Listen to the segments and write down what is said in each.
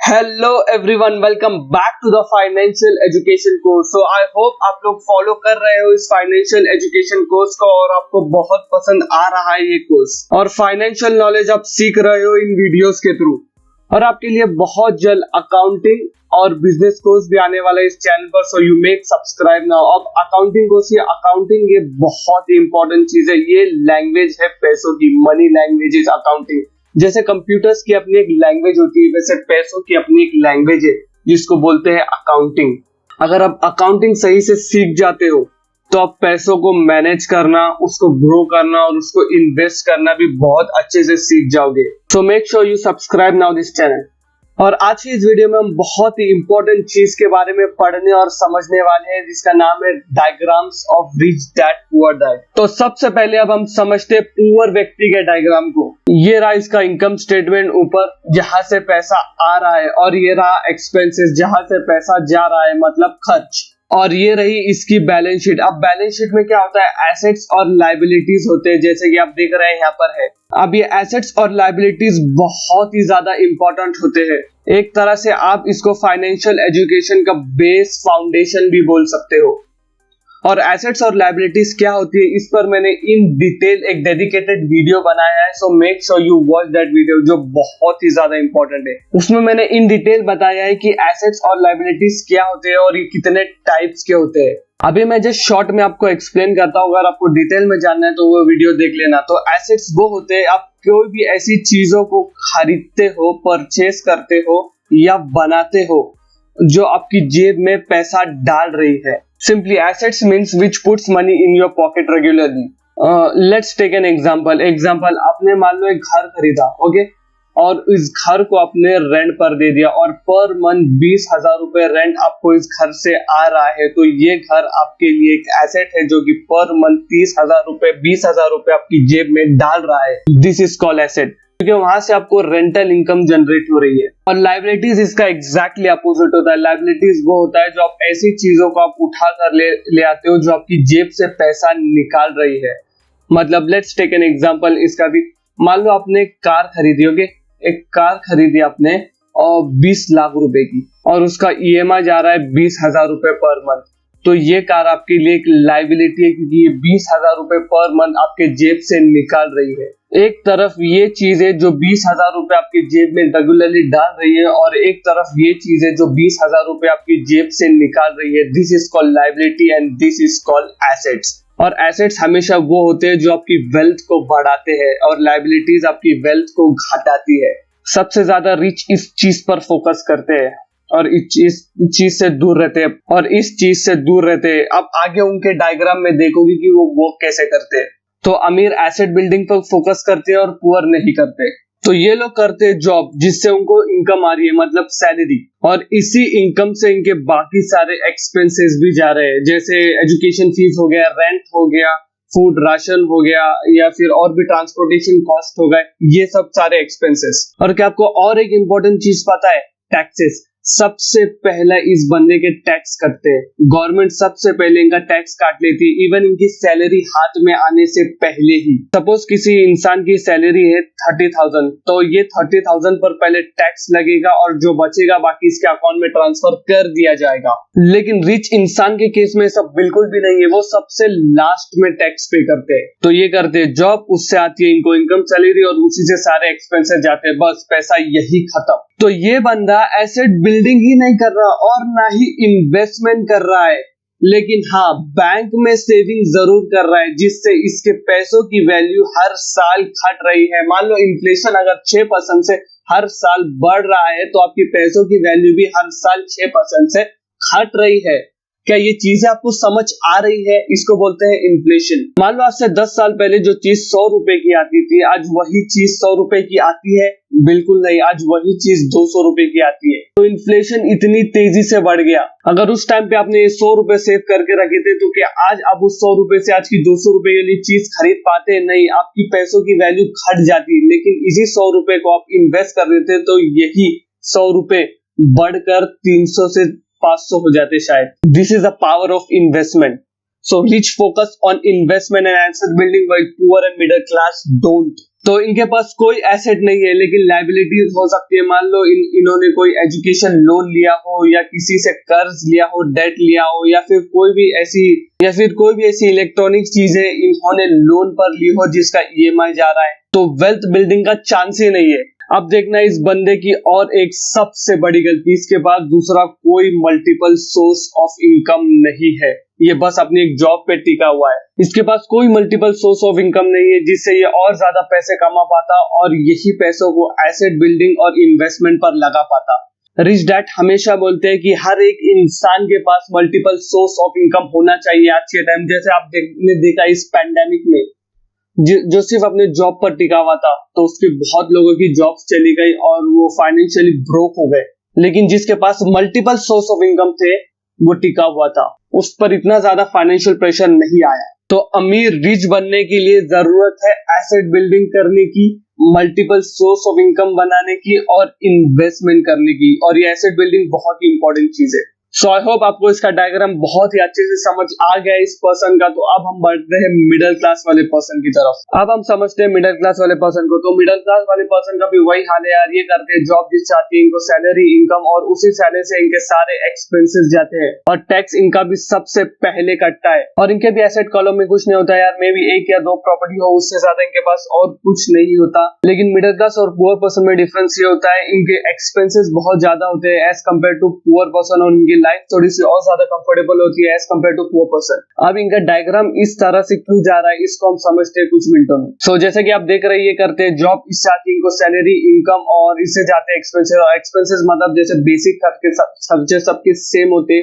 Hello everyone, welcome back to the financial education course. So I hope आप लोग follow कर रहे हो इस फाइनेंशियल एजुकेशन कोर्स को और आपको बहुत पसंद आ रहा है ये कोर्स और फाइनेंशियल नॉलेज आप सीख रहे हो इन वीडियोस के थ्रू। और आपके लिए बहुत जल्द अकाउंटिंग और बिजनेस कोर्स भी आने वाला है इस चैनल पर, so you make subscribe now. अब अकाउंटिंग कोर्स, ये अकाउंटिंग ये बहुत ही इंपॉर्टेंट चीज है। ये लैंग्वेज है पैसों की, मनी लैंग्वेज इज अकाउंटिंग। जैसे कंप्यूटर्स की अपनी एक लैंग्वेज होती है, वैसे पैसों की अपनी एक लैंग्वेज है जिसको बोलते हैं अकाउंटिंग। अगर आप अकाउंटिंग सही से सीख जाते हो तो आप पैसों को मैनेज करना, उसको ग्रो करना और उसको इन्वेस्ट करना भी बहुत अच्छे से सीख जाओगे। So make sure you subscribe now this channel. और आज की इस वीडियो में हम बहुत ही इंपॉर्टेंट चीज के बारे में पढ़ने और समझने वाले हैं जिसका नाम है diagrams of rich dad poor dad. तो सबसे पहले अब हम समझते हैं पुअर व्यक्ति के डायग्राम को। ये रहा इसका इनकम स्टेटमेंट ऊपर, जहां से पैसा आ रहा है, और ये रहा एक्सपेंसेस जहां से पैसा जा रहा है, मतलब खर्च। और ये रही इसकी बैलेंस शीट। अब बैलेंस शीट में क्या होता है, एसेट्स और लायबिलिटीज होते हैं, जैसे कि आप देख रहे हैं यहाँ पर है। अब ये एसेट्स और लायबिलिटीज बहुत ही ज्यादा इंपॉर्टेंट होते हैं। एक तरह से आप इसको फाइनेंशियल एजुकेशन का बेस फाउंडेशन भी बोल सकते हो। और एसेट्स और लायबिलिटीज क्या होती है, इस पर मैंने इन डिटेल एक डेडिकेटेड वीडियो बनाया है, so make sure you watch that video, जो बहुत ही ज्यादा इंपॉर्टेंट है। उसमें मैंने इन डिटेल बताया है कि एसेट्स और लायबिलिटीज क्या होते हैं और ये कितने टाइप्स के होते हैं। अभी मैं जस्ट शॉर्ट में आपको एक्सप्लेन करता हूँ, अगर आपको डिटेल में जानना है तो वो वीडियो देख लेना। तो एसेट्स वो होते हैं, आप कोई भी ऐसी चीजों को खरीदते हो, परचेस करते हो या बनाते हो जो आपकी जेब में पैसा डाल रही है। Simply assets means which puts money in your pocket regularly. Let's take an example. आपने मान लो एक घर खरीदा, ओके, और इस घर को आपने रेंट पर दे दिया और पर मंथ 20,000 रुपए रेंट आपको इस घर से आ रहा है। तो ये घर आपके लिए एक एसेट है जो कि पर मंथ 30,000 रुपए 20,000 रुपए आपकी जेब में डाल रहा है। दिस इज कॉल्ड एसेट, क्योंकि वहां से आपको रेंटल इनकम जनरेट हो रही है। और लायबिलिटीज इसका एग्जैक्टली अपोजिट होता है। लायबिलिटीज वो होता है जो आप ऐसी चीजों को आप उठा कर ले आते हो जो आपकी जेब से पैसा निकाल रही है। मतलब लेट्स टेक एन एग्जांपल इसका भी। मान लो आपने एक कार खरीदी, होगी, एक कार खरीदी आपने और 20 लाख रुपए की, और उसका ईएमआई जा रहा है 20,000 रुपए पर मंथ। तो ये कार आपके लिए एक लायबिलिटी है, क्योंकि ये 20,000 रुपए पर मंथ आपके जेब से निकाल रही है। एक तरफ ये चीज है जो 20,000 रुपए आपकी जेब में रेगुलरली डाल रही है, और एक तरफ ये चीज है जो 20,000 रुपए आपकी जेब से निकाल रही है। This is called liability and this is called assets. और एसेट्स हमेशा वो होते हैं जो आपकी वेल्थ को बढ़ाते हैं, और लायबिलिटीज आपकी वेल्थ को घटाती है। सबसे ज्यादा रिच इस चीज पर फोकस करते हैं और इस चीज से दूर रहते हैं। अब आगे उनके डायग्राम में देखोगे कि वो वर्क कैसे करते हैं। तो अमीर एसेट बिल्डिंग पर फोकस करते हैं और पुअर नहीं करते। तो ये लोग करते हैं जॉब जिससे उनको इनकम आ रही है, मतलब सैलरी, और इसी इनकम से इनके बाकी सारे एक्सपेंसेस भी जा रहे हैं, जैसे एजुकेशन फीस हो गया, रेंट हो गया, फूड राशन हो गया, या फिर और भी ट्रांसपोर्टेशन कॉस्ट हो गए, ये सब सारे एक्सपेंसेस। और क्या आपको और एक इंपॉर्टेंट चीज पता है, टैक्सेस। सबसे पहला इस बंदे के टैक्स कटते हैं। गवर्नमेंट सबसे पहले इनका टैक्स काट लेती है, इवन इनकी सैलरी हाथ में आने से पहले ही। सपोज किसी इंसान की सैलरी है 30,000, तो ये 30,000 पर पहले टैक्स लगेगा और जो बचेगा बाकी इसके अकाउंट में ट्रांसफर कर दिया जाएगा। लेकिन रिच इंसान के केस में सब बिल्कुल भी नहीं है, वो सबसे लास्ट में टैक्स पे करते हैं। तो ये करते हैं जॉब, उससे आती है इनको इनकम सैलरी, और उसी से सारे एक्सपेंसेस जाते हैं, बस पैसा यही खत्म। तो ये बंदा एसेट बिल्डिंग ही नहीं कर रहा और ना ही इन्वेस्टमेंट कर रहा है, लेकिन हाँ बैंक में सेविंग जरूर कर रहा है, जिससे इसके पैसों की वैल्यू हर साल घट रही है। मान लो इन्फ्लेशन अगर 6% से हर साल बढ़ रहा है, तो आपके पैसों की वैल्यू भी हर साल 6% से घट रही है। क्या ये चीजें आपको समझ आ रही है? इसको बोलते हैं इन्फ्लेशन। मान लो आज से 10 साल पहले जो चीज 100 रुपए की आती थी, आज वही चीज 100 रुपए की आती है? बिल्कुल नहीं, आज वही चीज 200 रुपए की आती है। तो इन्फ्लेशन इतनी तेजी से बढ़ गया। अगर उस टाइम पे आपने 100 रुपए सेव करके रखे थे, तो क्या आज आप उस 100 रुपए से आज की 200 रुपए वाली चीज खरीद पाते? नहीं, आपकी पैसों की वैल्यू घट जाती। लेकिन इसी 100 रुपए को आप इन्वेस्ट कर देते तो यही 100 रुपए बढ़कर 300 से 500 हो जाते शायद। This is the power of investment. So rich focus on investment and asset building, while poor and middle class don't। तो इनके पास कोई एसेट नहीं है लेकिन लायबिलिटीज हो सकती है। मान लो इन्होंने कोई एजुकेशन लोन लिया हो या किसी से कर्ज लिया हो, डेट लिया हो, या फिर कोई भी ऐसी इलेक्ट्रॉनिक चीजें इन्होंने लोन पर ली हो जिसका ईएमआई जा रहा है, तो वेल्थ बिल्डिंग का चांस ही नहीं है। अब देखना इस बंदे की और एक सबसे बड़ी गलती, इसके पास दूसरा कोई मल्टीपल सोर्स ऑफ इनकम नहीं है। ये बस अपनी एक जॉब पे टिका हुआ है। इसके पास कोई मल्टीपल सोर्स ऑफ इनकम नहीं है जिससे ये और ज्यादा पैसे कमा पाता और यही पैसों को एसेट बिल्डिंग और इन्वेस्टमेंट पर लगा पाता। रिच डैड हमेशा बोलते हैं कि हर एक इंसान के पास मल्टीपल सोर्स ऑफ इनकम होना चाहिए आज के टाइम। जैसे आप देखा इस पैंडेमिक में जो सिर्फ अपने जॉब पर टिका हुआ था तो उसके बहुत लोगों की जॉब्स चली गई और वो फाइनेंशियली ब्रोक हो गए। लेकिन जिसके पास मल्टीपल सोर्स ऑफ इनकम थे वो टिका हुआ था, उस पर इतना ज्यादा फाइनेंशियल प्रेशर नहीं आया। तो अमीर रिच बनने के लिए जरूरत है एसेट बिल्डिंग करने की, मल्टीपल सोर्स ऑफ इनकम बनाने की और इन्वेस्टमेंट करने की, और ये एसेट बिल्डिंग बहुत ही इंपॉर्टेंट चीज है। सो आई होप आपको इसका डायग्राम बहुत ही अच्छे से समझ आ गया इस पर्सन का। तो अब हम बढ़ते हैं मिडिल क्लास वाले पर्सन की तरफ। अब हम समझते हैं मिडिल क्लास वाले पर्सन को। तो मिडिल क्लास वाले पर्सन का भी वही हाल है यार, ये करते हैं जॉब जिससे आती है इनको सैलरी, इनकम, और उसी सैलरी से इनके सारे एक्सपेंसेस जाते हैं और टैक्स इनका भी सबसे पहले कटता है। और इनके भी एसेट कॉलम में कुछ नहीं होता यार, मे बी 1 या 2 प्रॉपर्टी हो, उससे ज्यादा इनके पास और कुछ नहीं होता। लेकिन मिडिल क्लास और पुअर पर्सन में डिफरेंस ये होता है, इनके एक्सपेंसेस बहुत ज्यादा होते हैं as compare to poor person, और इनकी लाइफ थोड़ी सी और ज्यादा कंफर्टेबल होती है as compare to poor person. अब इनका डायग्राम इस तरह से क्यों जा रहा है इसको हम समझते हैं कुछ मिनटों में। सो जैसे कि आप देख रहे हैं, ये करते हैं जॉब, इससे आती है इनको सैलरी, इनकम, और इससे जाते हैं एक्सपेंसेस। और एक्सपेंसेस मतलब जैसे बेसिक खर्चे सबके सेम होते,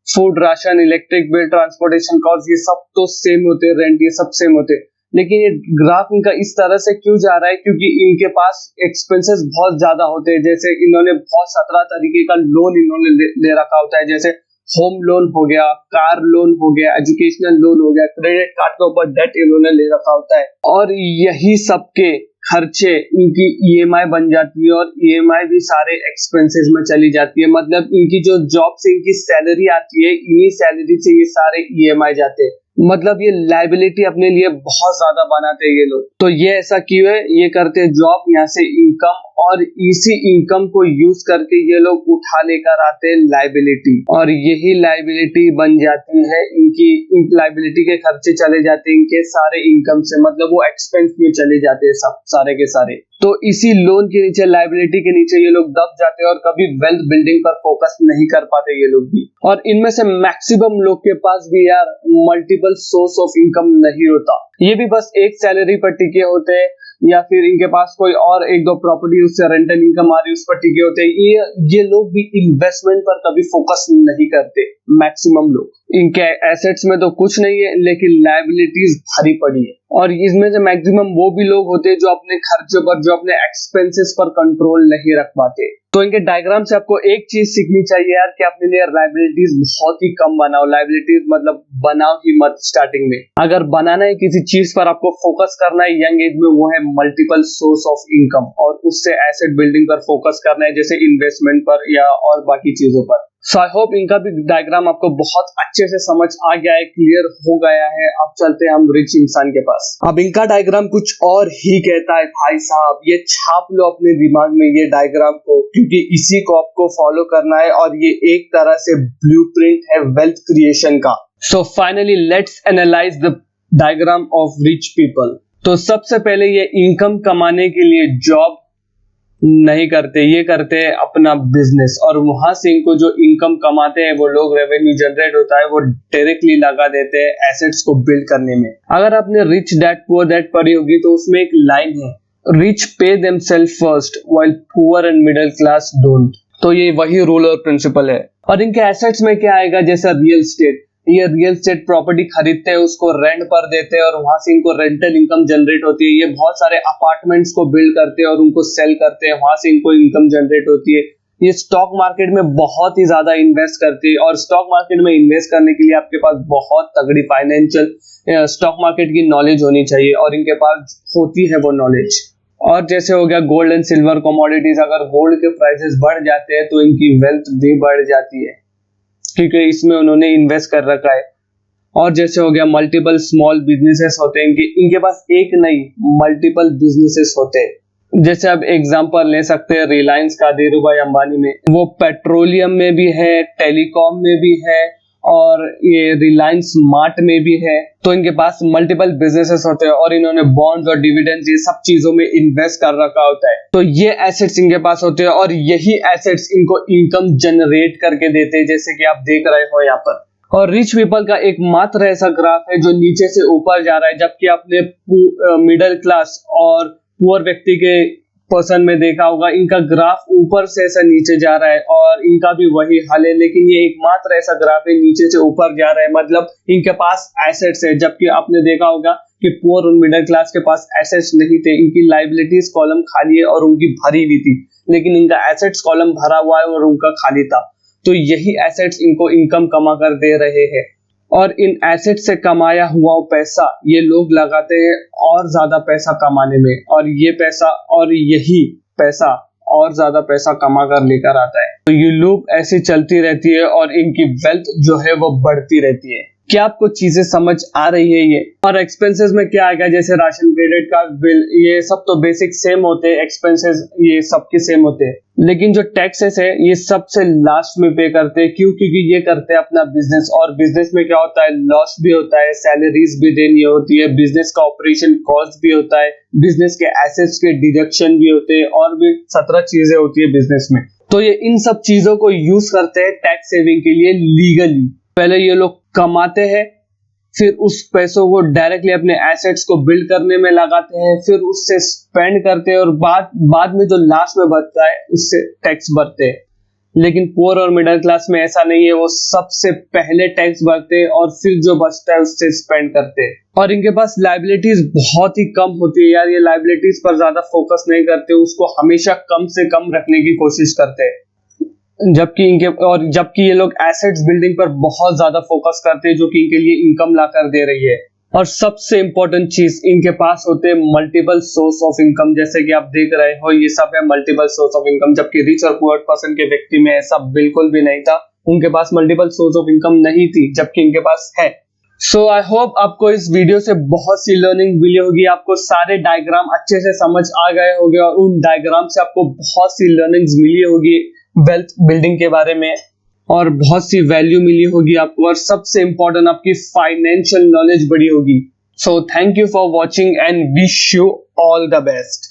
food, ration, electric bill, transportation cost, ये सब तो सेम होते, रेंट, ये सब सेम होते। लेकिन ये ग्राफ इनका इस तरह से क्यों जा रहा है, क्योंकि इनके पास एक्सपेंसेस बहुत ज्यादा होते हैं। जैसे इन्होंने बहुत 17 तरीके का लोन इन्होंने ले रखा होता है, जैसे होम लोन हो गया, कार लोन हो गया, एजुकेशनल लोन हो गया, क्रेडिट कार्ड के ऊपर डेट इन्होंने ले रखा होता है, और यही सबके खर्चे इनकी ईएमआई बन जाती है और ईएमआई भी सारे एक्सपेंसेस में चली जाती है। मतलब इनकी जो जॉब से इनकी सैलरी आती है, इन्हीं सैलरी से ये सारे ईएमआई जाते हैं। मतलब ये लायबिलिटी अपने लिए बहुत ज्यादा बनाते हैं ये लोग। तो ये ऐसा क्यों है, ये करते हैं जॉब, यहाँ से इनकम, और इसी इनकम को यूज करके ये लोग उठा लेकर आते हैं लायबिलिटी, और यही लायबिलिटी बन जाती है इनकी। लायबिलिटी के खर्चे चले जाते हैं इनके सारे इनकम से, मतलब वो एक्सपेंस में चले जाते हैं सब सारे के सारे। तो इसी लोन के नीचे, लायबिलिटी के नीचे ये लोग दब जाते हैं और कभी वेल्थ बिल्डिंग पर फोकस नहीं कर पाते ये लोग भी। और इनमें से मैक्सिमम लोग के पास भी यार मल्टीपल सोर्स ऑफ इनकम नहीं होता, ये भी बस एक सैलरी पर टिके होते हैं, या फिर इनके पास कोई और 1-2 प्रॉपर्टी, उससे रेंटल इनकम आ रही है, उस पर टिके होते हैं। ये लोग भी इन्वेस्टमेंट पर कभी फोकस नहीं करते मैक्सिमम लोग। इनके एसेट्स में तो कुछ नहीं है लेकिन लायबिलिटीज भारी पड़ी है। और इसमें से मैक्सिमम वो भी लोग होते हैं जो अपने खर्चों पर, जो अपने एक्सपेंसेस पर कंट्रोल नहीं रख पाते। तो इनके डायग्राम से आपको एक चीज सीखनी चाहिए यार, कि अपने लिए लायबिलिटीज बहुत ही कम बनाओ। लायबिलिटीज मतलब बनाओ ही मत स्टार्टिंग में। अगर बनाना है किसी चीज पर, आपको फोकस करना है यंग एज में, वो है मल्टीपल सोर्स ऑफ इनकम, और उससे एसेट बिल्डिंग पर फोकस करना है, जैसे इन्वेस्टमेंट पर या और बाकी चीजों पर। सो आई होप इनका भी डायग्राम आपको बहुत अच्छे से समझ आ गया है, क्लियर हो गया है। अब चलते हैं हम रिच इंसान के पास। अब इनका डायग्राम कुछ और ही कहता है भाई साहब, ये छाप लो अपने दिमाग में ये डायग्राम को, क्योंकि इसी को आपको फॉलो करना है, और ये एक तरह से ब्लूप्रिंट है वेल्थ क्रिएशन का। So finally let's analyse the diagram of rich people. तो सबसे पहले ये इनकम कमाने के लिए जॉब नहीं करते, ये करते हैं अपना बिजनेस, और वहां से इनको जो इनकम कमाते हैं वो लोग, रेवेन्यू जनरेट होता है, वो डायरेक्टली लगा देते हैं एसेट्स को बिल्ड करने में। अगर आपने रिच डैड पुअर डैड पढ़ी होगी तो उसमें एक लाइन है, rich pay themselves first while poor and middle class don't. तो ये वही रूल और प्रिंसिपल है। और इनके एसेट्स में क्या आएगा, जैसा रियल स्टेट, ये रियल स्टेट प्रॉपर्टी खरीदते हैं, उसको रेंट पर देते हैं, और वहां से इनको रेंटल इनकम जनरेट होती है। ये बहुत सारे अपार्टमेंट्स को बिल्ड करते हैं और उनको सेल करते हैं, वहां से इनको इनकम जनरेट होती है। ये स्टॉक मार्केट में बहुत ही ज्यादा इन्वेस्ट करती है, और स्टॉक मार्केट में इन्वेस्ट करने के लिए आपके पास बहुत तगड़ी फाइनेंशियल स्टॉक मार्केट की नॉलेज होनी चाहिए, और इनके पास होती है वो नॉलेज। और जैसे हो गया गोल्ड एंड सिल्वर कमोडिटीज, अगर गोल्ड के प्राइसेस बढ़ जाते हैं तो इनकी वेल्थ भी बढ़ जाती है, क्योंकि इसमें उन्होंने इन्वेस्ट कर रखा है। और जैसे हो गया मल्टीपल स्मॉल बिजनेसेस होते हैं, इनके पास एक नहीं मल्टीपल बिजनेसेस होते हैं। जैसे अब एग्जांपल ले सकते हैं रिलायंस का, धीरू भाई अंबानी में, वो पेट्रोलियम में भी है, टेलीकॉम में भी है और ये रिलायंस मार्ट में भी है। तो इनके पास मल्टीपल बिजनेसेस होते हैं और इन्होंने बॉन्ड्स और डिविडेंड्स ये सब चीजों में इन्वेस्ट कर रखा होता है। तो ये एसेट्स इनके पास होते हैं और यही एसेट्स इनको इनकम जनरेट करके देते हैं, जैसे कि आप देख रहे हो यहाँ पर। और रिच पीपल का एक मात्र ऐसा ग्राफ है जो नीचे से ऊपर जा रहा है, जबकि आपने मिडिल क्लास और पुअर व्यक्ति के पर्सन में देखा होगा इनका ग्राफ ऊपर से ऐसा नीचे जा रहा है और इनका भी वही हाल है। लेकिन ये एकमात्र ऐसा ग्राफ है नीचे से ऊपर जा रहा है, मतलब इनके पास एसेट्स है। जबकि आपने देखा होगा कि पुअर और मिडिल क्लास के पास एसेट्स नहीं थे, इनकी लाइबिलिटीज कॉलम खाली है और उनकी भरी हुई थी, लेकिन इनका एसेट्स कॉलम भरा हुआ है और उनका खाली था। तो यही एसेट्स इनको इनकम कमा कर दे रहे हैं और इन एसेट से कमाया हुआ पैसा ये लोग लगाते हैं और ज्यादा पैसा कमाने में, और ये पैसा और यही पैसा और ज्यादा पैसा कमा कर लेकर आता है। तो ये लूप ऐसी चलती रहती है और इनकी वेल्थ जो है वो बढ़ती रहती है। क्या आपको चीजें समझ आ रही है ये? और एक्सपेंसेस में क्या आएगा, जैसे राशन, क्रेडिट कार्ड, बिल, ये सब तो बेसिक सेम होते हैं, एक्सपेंसेस ये सबके सेम होते हैं। लेकिन जो टैक्सेस है ये सबसे लास्ट में पे करते हैं। क्यों? क्योंकि ये करते हैं अपना बिजनेस, और बिजनेस में क्या होता है, लॉस भी होता है, सैलरीज भी देनी होती है, बिजनेस का ऑपरेशन कॉस्ट भी होता है, बिजनेस के एसेट्स के डिडक्शन भी होते हैं और भी 17 चीजें होती है बिजनेस में। तो ये इन सब चीजों को यूज करते हैं टैक्स सेविंग के लिए लीगली। पहले ये लोग कमाते हैं, फिर उस पैसों को डायरेक्टली अपने एसेट्स को बिल्ड करने में लगाते हैं, फिर उससे स्पेंड करते हैं और बाद में जो लास्ट में बचता है उससे टैक्स भरते हैं। लेकिन पुअर और मिडिल क्लास में ऐसा नहीं है, वो सबसे पहले टैक्स भरते हैं और फिर जो बचता है उससे स्पेंड करते हैं। और इनके पास लायबिलिटीज बहुत ही कम होती है यार, ये लायबिलिटीज पर ज्यादा फोकस नहीं करते, उसको हमेशा कम से कम रखने की कोशिश करते हैं। जबकि ये लोग एसेट्स बिल्डिंग पर बहुत ज्यादा फोकस करते हैं, जो कि इनके लिए इनकम ला कर दे रही है। और सबसे इंपॉर्टेंट चीज, इनके पास होते हैं मल्टीपल सोर्स ऑफ इनकम। जैसे कि आप देख रहे हो ये सब है मल्टीपल सोर्स ऑफ इनकम, जबकि रिच और पुअर पर्सन के व्यक्ति में ऐसा बिल्कुल भी नहीं था, उनके पास मल्टीपल सोर्स ऑफ इनकम नहीं थी, जबकि इनके पास है। सो आई होप आपको इस वीडियो से बहुत सी लर्निंग मिली होगी, आपको सारे डायग्राम अच्छे से समझ आ गए होंगे और उन डायग्राम से आपको बहुत सी लर्निंग्स मिली होगी वेल्थ बिल्डिंग के बारे में, और बहुत सी वैल्यू मिली होगी आपको, और सबसे इंपॉर्टेंट आपकी फाइनेंशियल नॉलेज बढ़ी होगी। So thank you for watching and wish you all the best.